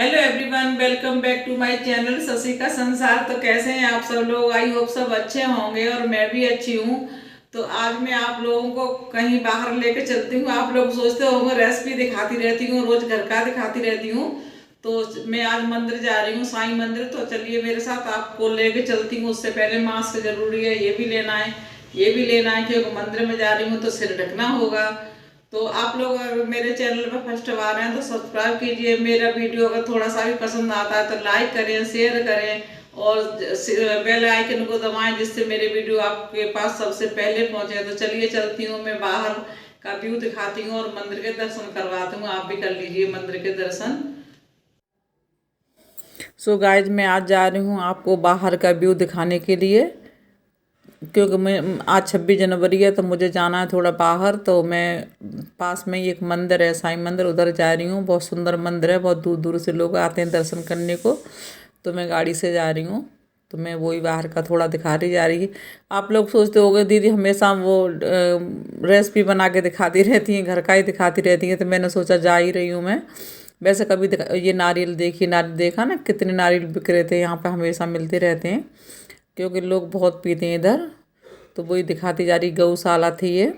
Hello everyone, welcome back to my channel Shashi का संसार। तो कैसे हैं आप सब लोग? आई होप सब अच्छे होंगे और मैं भी अच्छी हूँ। तो आज मैं आप लोगों को कहीं बाहर लेके चलती हूँ। आप लोग सोचते होंगे रेसिपी दिखाती रहती हूँ, रोज घर का दिखाती रहती हूँ। तो मैं आज मंदिर जा रही हूँ, साईं मंदिर। तो चलिए मेरे साथ, आपको लेके चलती हूँ। उससे पहले मास्क जरूरी है, ये भी लेना है, ये भी लेना है, क्योंकि मंदिर में जा रही हूँ तो सिर ढकना होगा। तो आप लोग अगर मेरे चैनल पर फर्स्ट बार हैं तो सब्सक्राइब कीजिए। मेरा वीडियो अगर थोड़ा सा भी पसंद आता है तो लाइक करें, शेयर करें और बेल आइकन को दबाएं, जिससे मेरे वीडियो आपके पास सबसे पहले पहुंचे। तो चलिए चलती हूँ, मैं बाहर का व्यू दिखाती हूँ और मंदिर के दर्शन करवाती हूँ। आप भी कर लीजिए मंदिर के दर्शन। सो गाइज, मैं आज जा रही हूँ आपको बाहर का व्यू दिखाने के लिए, क्योंकि मैं आज 26 जनवरी है तो मुझे जाना है थोड़ा बाहर। तो मैं पास में ही एक मंदिर है, साईं मंदिर, उधर जा रही हूँ। बहुत सुंदर मंदिर है, बहुत दूर दूर से लोग आते हैं दर्शन करने को। तो मैं गाड़ी से जा रही हूँ, तो मैं वही बाहर का थोड़ा दिखा रही जा रही है। आप लोग सोचते होंगे दीदी हमेशा वो रेसिपी बना के दिखाती रहती हैं, घर का ही दिखाती रहती हैं। तो मैंने सोचा जा ही रही हूँ मैं। वैसे कभी ये नारियल देखिए, नारियल देखा ना, कितने नारियल बिक रहे थे यहाँ पे, हमेशा मिलते रहते हैं क्योंकि लोग बहुत पीते हैं इधर। तो वही दिखाती जा रही। गौशाला थी ये,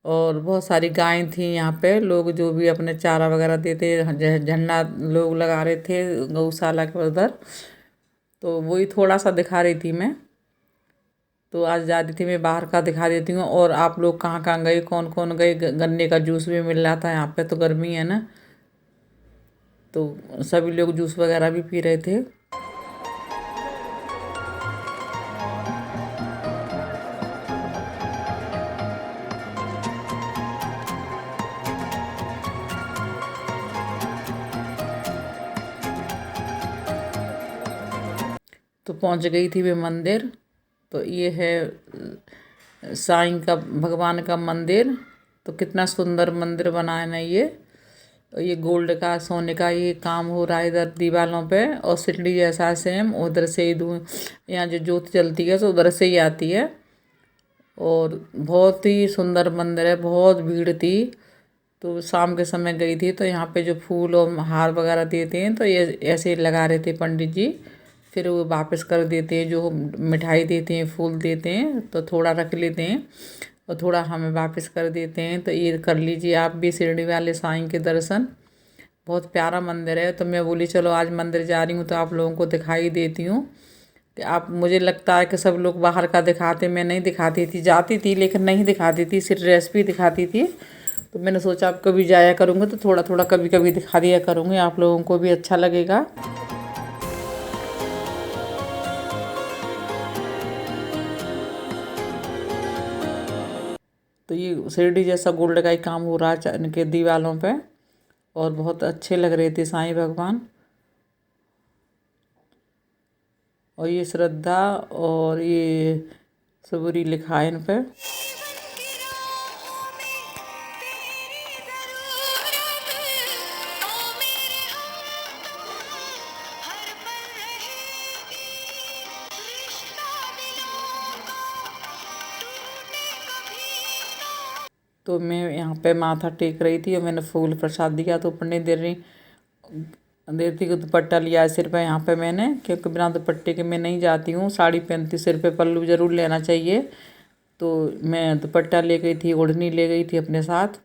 और बहुत सारी गायें थी यहाँ पे। लोग जो भी अपने चारा वगैरह देते, झंडा लोग लगा रहे थे गौशाला के उधर। तो वही थोड़ा सा दिखा रही थी मैं। तो आज जा रही थी मैं बाहर का दिखा देती हूँ। और आप लोग कहाँ कहाँ गए, कौन कौन गए? गन्ने का जूस भी मिल रहा था यहाँ पे, तो गर्मी है ना, तो सभी लोग जूस वगैरह भी पी रहे थे। तो पहुँच गई थी मैं मंदिर। तो ये है साईं का, भगवान का मंदिर। तो कितना सुंदर मंदिर बना है ना ये। और ये गोल्ड का, सोने का ये काम हो रहा है इधर दीवारों पे। और सीढ़ी जैसा है सेम, उधर से ही यहाँ जो ज्योत जलती है तो उधर से ही आती है। और बहुत ही सुंदर मंदिर है, बहुत भीड़ थी। तो शाम के समय गई थी, तो यहाँ पे जो फूल और हार वगैरह देते हैं तो ये ऐसे ही लगा रहे थे पंडित जी। फिर वो वापस कर देते हैं, जो मिठाई देते हैं, फूल देते हैं, तो थोड़ा रख लेते हैं और थोड़ा हमें वापस कर देते हैं। तो ये कर लीजिए आप भी शिरडी वाले साईं के दर्शन। बहुत प्यारा मंदिर है। तो मैं बोली चलो आज मंदिर जा रही हूँ तो आप लोगों को दिखाई देती हूँ। कि आप, मुझे लगता है कि सब लोग बाहर का दिखाते, मैं नहीं दिखाती थी, जाती थी लेकिन नहीं दिखाती थी, सिर्फ रेसिपी दिखाती थी। तो मैंने सोचा आप कभी जाया करूँगी तो थोड़ा थोड़ा कभी कभी दिखा दिया करूँगी, आप लोगों को भी अच्छा लगेगा। तो ये शिरडी जैसा गोल्ड का ही काम हो रहा है इनके दीवालों पे। और बहुत अच्छे लग रहे थे साईं भगवान। और ये श्रद्धा और ये सबूरी लिखा है इन पे। तो मैं यहाँ पे माथा टेक रही थी और मैंने फूल प्रसाद दिया। तो पंडित देती को दुपट्टा लिया है सिर पे यहाँ पे मैंने, क्योंकि बिना दुपट्टे के मैं नहीं जाती हूँ। साड़ी पहनती, सिर पे पल्लू ज़रूर लेना चाहिए। तो मैं दुपट्टा ले गई थी, ओढ़नी ले गई थी अपने साथ।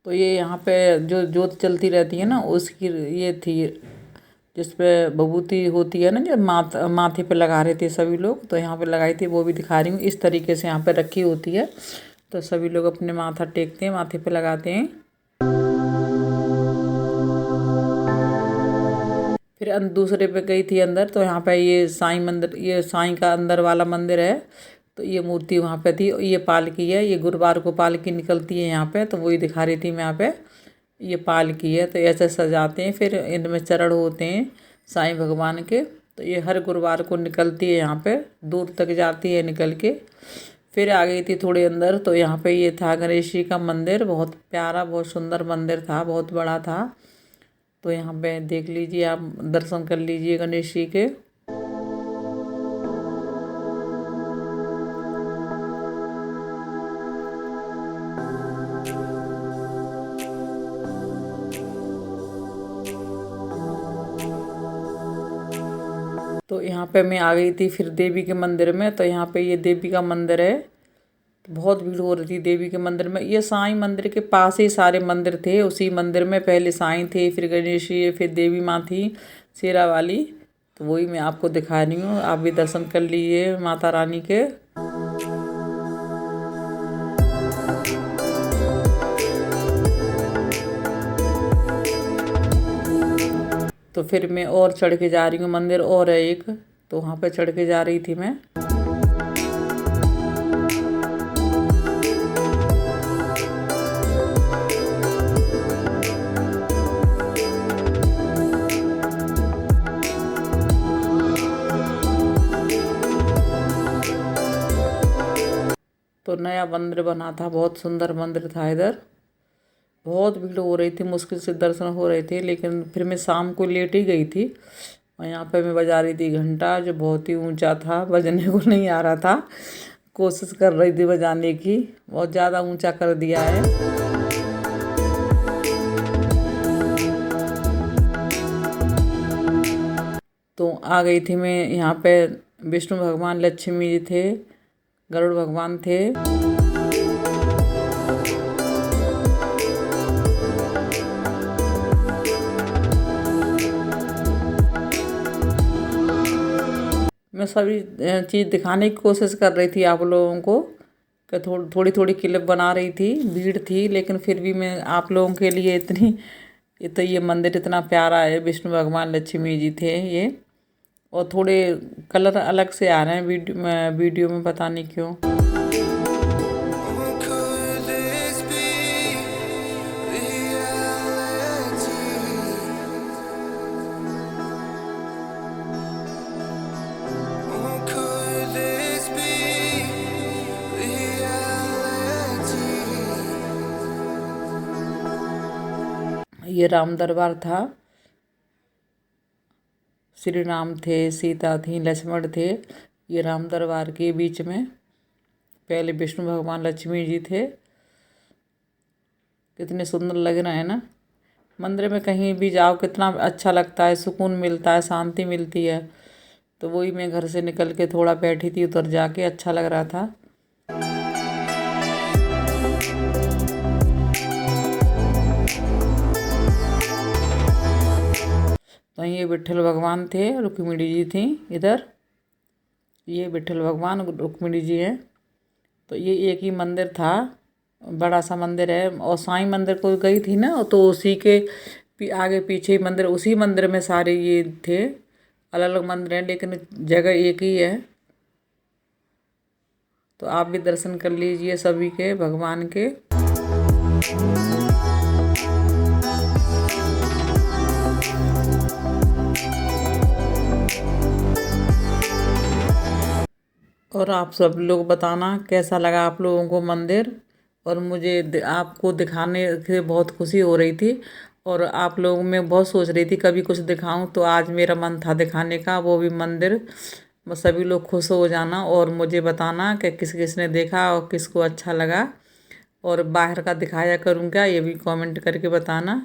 तो ये यहाँ पे जो जोत चलती रहती है ना, उसकी ये थी, जिस पे विभूति होती है ना, जो माथे पे लगा रहे थे सभी लोग। तो यहाँ पे लगाई थी, वो भी दिखा रही हूँ। इस तरीके से यहाँ पे रखी होती है, तो सभी लोग अपने माथा टेकते हैं, माथे पे लगाते हैं। फिर दूसरे पे गई थी अंदर। तो यहाँ पे ये साईं मंदिर, ये साईं का अंदर वाला मंदिर है। तो ये मूर्ति वहाँ पे थी। ये पालकी है, ये गुरुवार को पालकी निकलती है यहाँ पे, तो वही दिखा रही थी मैं यहाँ पे। ये पालकी है, तो ऐसे सजाते हैं, फिर इनमें चरण होते हैं साईं भगवान के। तो ये हर गुरुवार को निकलती है यहाँ पे, दूर तक जाती है निकल के। फिर आ गई थी थोड़े अंदर, तो यहाँ पे ये था गणेश जी का मंदिर। बहुत प्यारा, बहुत सुंदर मंदिर था, बहुत बड़ा था। तो यहाँ पे देख लीजिए, आप दर्शन कर लीजिए गणेश जी के। तो यहाँ पे मैं आ गई थी फिर देवी के मंदिर में। तो यहाँ पे ये देवी का मंदिर है। तो बहुत भीड़ हो रही थी देवी के मंदिर में। ये साईं मंदिर के पास ही सारे मंदिर थे। उसी मंदिर में पहले साईं थे, फिर गणेश जी, फिर देवी माँ थी शेरा वाली। तो वही मैं आपको दिखा रही हूँ, आप भी दर्शन कर लीजिए माता रानी के। तो फिर मैं और चढ़ के जा रही हूँ, मंदिर और है एक, तो वहाँ पे चढ़ के जा रही थी मैं। तो नया मंदिर बना था, बहुत सुंदर मंदिर था। इधर बहुत भीड़ हो रही थी, मुश्किल से दर्शन हो रहे थे, लेकिन फिर मैं शाम को लेट ही गई थी। और यहाँ पे मैं बजा रही थी घंटा, जो बहुत ही ऊंचा था, बजने को नहीं आ रहा था। कोशिश कर रही थी बजाने की, बहुत ज़्यादा ऊंचा कर दिया है। तो आ गई थी मैं यहाँ पे। विष्णु भगवान, लक्ष्मी जी थे, गरुड़ भगवान थे। मैं सभी चीज़ दिखाने की कोशिश कर रही थी आप लोगों को, कि थोड़ी थोड़ी क्लिप बना रही थी। भीड़ थी, लेकिन फिर भी मैं आप लोगों के लिए तो ये मंदिर इतना प्यारा है। विष्णु भगवान, लक्ष्मी जी थे ये। और थोड़े कलर अलग से आ रहे हैं वीडियो में, पता नहीं क्यों। ये राम दरबार था। श्री राम थे, सीता थी, लक्ष्मण थे। ये राम दरबार के बीच में पहले विष्णु भगवान, लक्ष्मी जी थे। कितने सुंदर लग रहे हैं ना। मंदिर में कहीं भी जाओ कितना अच्छा लगता है, सुकून मिलता है, शांति मिलती है। तो वही मैं घर से निकल के थोड़ा बैठी थी, उधर जाके अच्छा लग रहा था। तो ये विट्ठल भगवान थे, रुक्मिणी जी थी इधर। ये विट्ठल भगवान, रुक्मिणी जी हैं। तो ये एक ही मंदिर था, बड़ा सा मंदिर है। और साईं मंदिर को गई थी ना, तो उसी के आगे पीछे ही मंदिर, उसी मंदिर में सारे ये थे। अलग अलग मंदिर हैं, लेकिन जगह एक ही है। तो आप भी दर्शन कर लीजिए सभी के, भगवान के। और आप सब लोग बताना कैसा लगा आप लोगों को मंदिर। और मुझे आपको दिखाने से बहुत खुशी हो रही थी। और आप लोगों में बहुत सोच रही थी कभी कुछ दिखाऊं, तो आज मेरा मन था दिखाने का, वो भी मंदिर। बस सभी लोग खुश हो जाना और मुझे बताना कि किस किस ने देखा और किसको अच्छा लगा। और बाहर का दिखाया करूँगा, ये भी कमेंट करके बताना।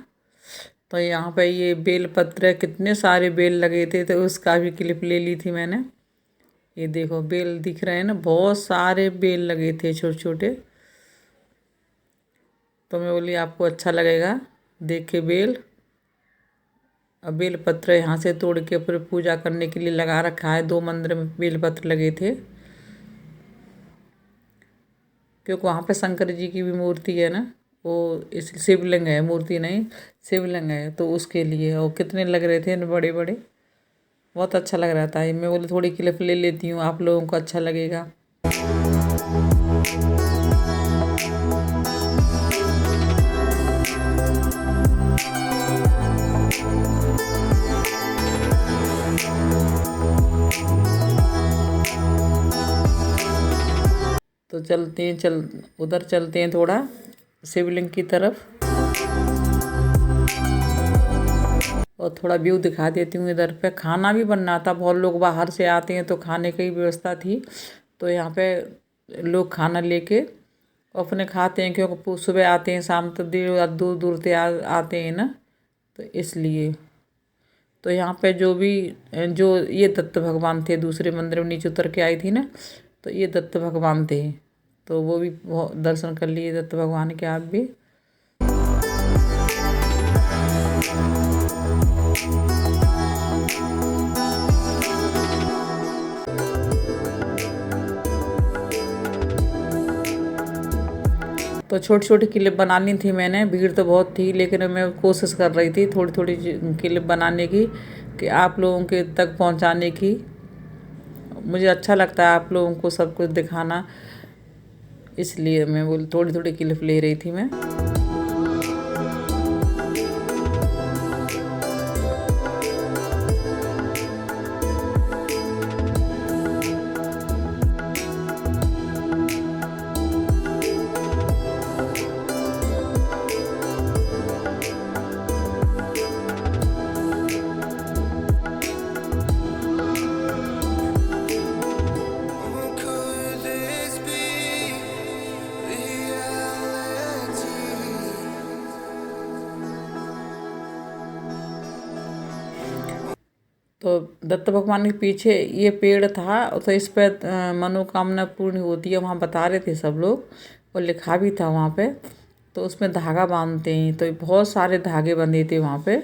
तो यहाँ पे ये बेल पत्र, कितने सारे बेल लगे थे, तो उसका भी क्लिप ले ली थी मैंने। ये देखो बेल दिख रहे हैं ना, बहुत सारे बेल लगे थे छोटे छोटे। तो मैं बोली आपको अच्छा लगेगा देख के बेल। अब बेल पत्र यहाँ से तोड़ के फिर पूजा करने के लिए लगा रखा है। 2 मंदिर में बेल पत्र लगे थे, क्योंकि वहाँ पे शंकर जी की भी मूर्ति है ना, वो इस शिवलिंग है, मूर्ति नहीं शिवलिंग है, तो उसके लिए। और कितने लग रहे थे बड़े बड़े, बहुत अच्छा लग रहा था। मैं बोली थोड़ी क्लिप ले लेती हूँ, आप लोगों को अच्छा लगेगा। तो चलते हैं, उधर चलते हैं थोड़ा शिवलिंग की तरफ। और थोड़ा व्यू दिखा देती हूँ। इधर पे खाना भी बन रहा था, बहुत लोग बाहर से आते हैं तो खाने की व्यवस्था थी, तो यहाँ पे लोग खाना लेके अपने खाते हैं, क्योंकि सुबह आते हैं, शाम तक दूर दूर दूर से आते हैं ना, तो इसलिए। तो यहाँ पे जो ये दत्त भगवान थे, दूसरे मंदिर में नीचे उतर के आई थी ना, तो ये दत्त भगवान थे, तो वो भी दर्शन कर लिए दत्त भगवान के आप भी। तो छोटी छोटी क्लिप बनानी थी मैंने, भीड़ तो बहुत थी, लेकिन मैं कोशिश कर रही थी थोड़ी थोड़ी क्लिप बनाने की, कि आप लोगों के तक पहुंचाने की। मुझे अच्छा लगता है आप लोगों को सब कुछ दिखाना, इसलिए मैं बोल थोड़ी थोड़ी क्लिप ले रही थी मैं। तो दत्त भगवान के पीछे ये पेड़ था, तो इस पर मनोकामना पूर्ण होती है, वहाँ बता रहे थे सब लोग, और लिखा भी था वहाँ पे। तो उसमें धागा बांधते हैं, तो बहुत सारे धागे बंधे थे वहाँ पे।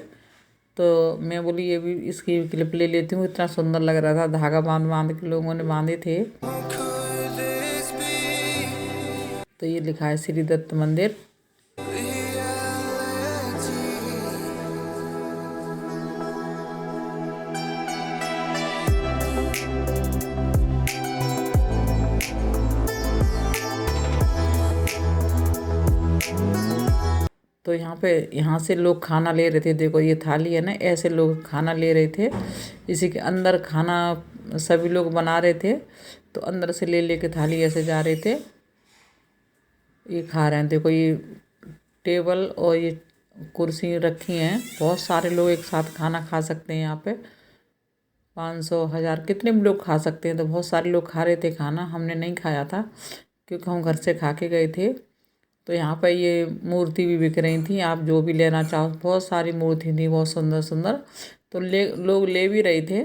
तो मैं बोली ये भी इसकी क्लिप ले लेती हूँ, इतना सुंदर लग रहा था, धागा बांध बांध के लोगों ने बांधे थे। तो ये लिखा है श्री दत्त मंदिर। तो यहाँ से लोग खाना ले रहे थे, देखो ये थाली है ना, ऐसे लोग खाना ले रहे थे, इसी के अंदर खाना सभी लोग बना रहे थे, तो अंदर से ले लेके थाली ऐसे जा रहे थे, ये खा रहे हैं। देखो ये टेबल और ये कुर्सी रखी हैं, बहुत सारे लोग एक साथ खाना खा सकते हैं यहाँ पे, 500 1000 कितने भी लोग खा सकते हैं। तो बहुत सारे लोग खा रहे थे खाना, हमने नहीं खाया था क्योंकि हम घर से खा के गए थे। तो यहाँ पर ये मूर्ति भी बिक रही थी, आप जो भी लेना चाहो, बहुत सारी मूर्ति थी, बहुत सुंदर सुंदर। तो लोग ले भी रहे थे,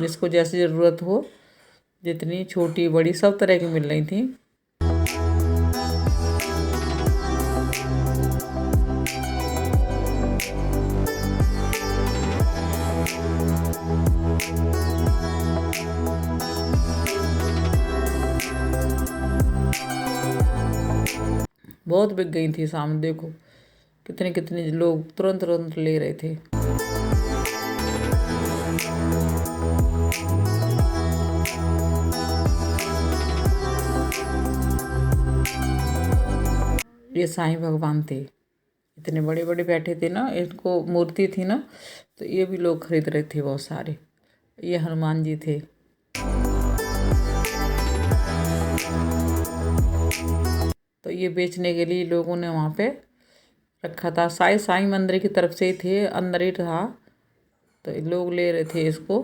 जिसको जैसी ज़रूरत हो, जितनी छोटी बड़ी सब तरह की मिल रही थी। बहुत बिक गई थी सामने, देखो कितने कितने लोग तुरंत तुरंत ले रहे थे। ये साईं भगवान थे, इतने बड़े बड़े बैठे थे ना, इनको मूर्ति थी ना, तो ये भी लोग खरीद रहे थे बहुत सारे। ये हनुमान जी थे। तो ये बेचने के लिए लोगों ने वहाँ पे रखा था, साईं मंदिर की तरफ से ही थे, अंदर ही था, तो लोग ले रहे थे इसको।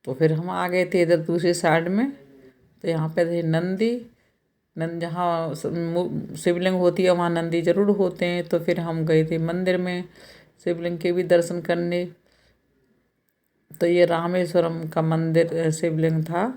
तो फिर हम आ गए थे इधर दूसरी साइड में, तो यहाँ पे थे नंदी। जहाँ शिवलिंग होती है वहाँ नंदी जरूर होते हैं। तो फिर हम गए थे मंदिर में शिवलिंग के भी दर्शन करने। तो ये रामेश्वरम का मंदिर शिवलिंग था।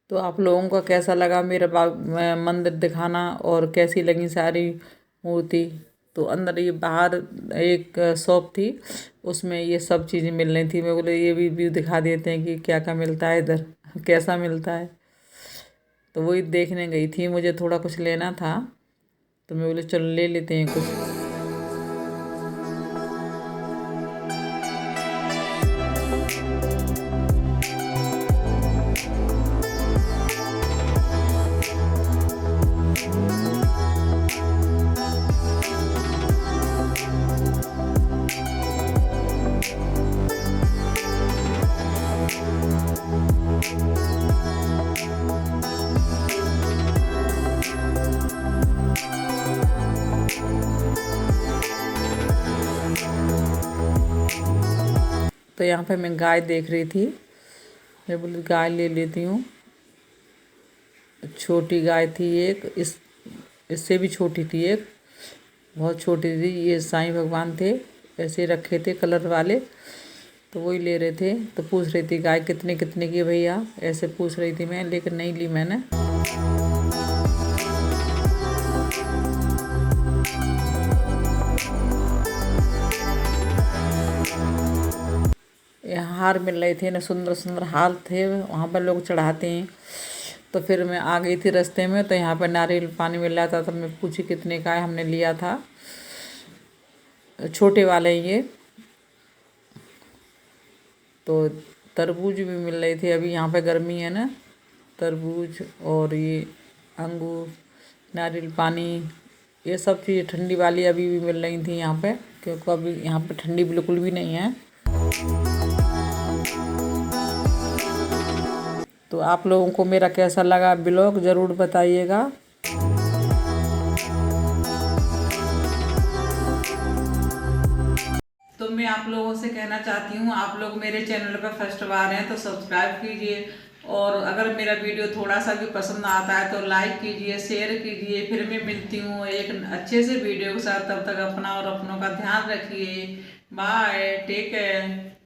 तो आप लोगों का कैसा लगा मेरा मंदिर दिखाना, और कैसी लगी सारी मूर्ति, तो अंदर ये बाहर एक शॉप थी, उसमें ये सब चीज़ें मिल रही थी। मैं बोले ये भी व्यू दिखा देते हैं कि क्या क्या मिलता है इधर, कैसा मिलता है। तो वही देखने गई थी, मुझे थोड़ा कुछ लेना था, तो मैं बोले चलो ले लेते हैं कुछ। तो यहाँ पे मैं गाय देख रही थी, मैं बोली गाय ले लेती हूँ। छोटी गाय थी एक, इससे भी छोटी थी एक, बहुत छोटी थी। ये साईं भगवान थे, ऐसे रखे थे कलर वाले, तो वही ले रहे थे। तो पूछ रही थी गाय कितने कितने की भैया, ऐसे पूछ रही थी मैं, लेकिन नहीं ली मैंने। यहाँ हार मिल रहे थे ना, सुंदर सुंदर हार थे, वहाँ पर लोग चढ़ाते हैं। तो फिर मैं आ गई थी रास्ते में, तो यहाँ पर नारियल पानी मिल रहा था, तो मैं पूछी कितने का है, हमने लिया था छोटे वाले ये। तो तरबूज भी मिल रहे थे, अभी यहाँ पे गर्मी है ना, तरबूज और ये अंगूर, नारियल पानी, ये सब चीज़ ठंडी वाली अभी भी मिल रही थी यहाँ पे, क्योंकि अभी यहाँ पे ठंडी बिल्कुल भी नहीं है। तो आप लोगों को मेरा कैसा लगा ब्लॉग ज़रूर बताइएगा। तो मैं आप लोगों से कहना चाहती हूँ, आप लोग मेरे चैनल पर फर्स्ट बार हैं तो सब्सक्राइब कीजिए, और अगर मेरा वीडियो थोड़ा सा भी पसंद आता है तो लाइक कीजिए, शेयर कीजिए। फिर मैं मिलती हूँ एक अच्छे से वीडियो के साथ, तब तक अपना और अपनों का ध्यान रखिए। Bye, take care.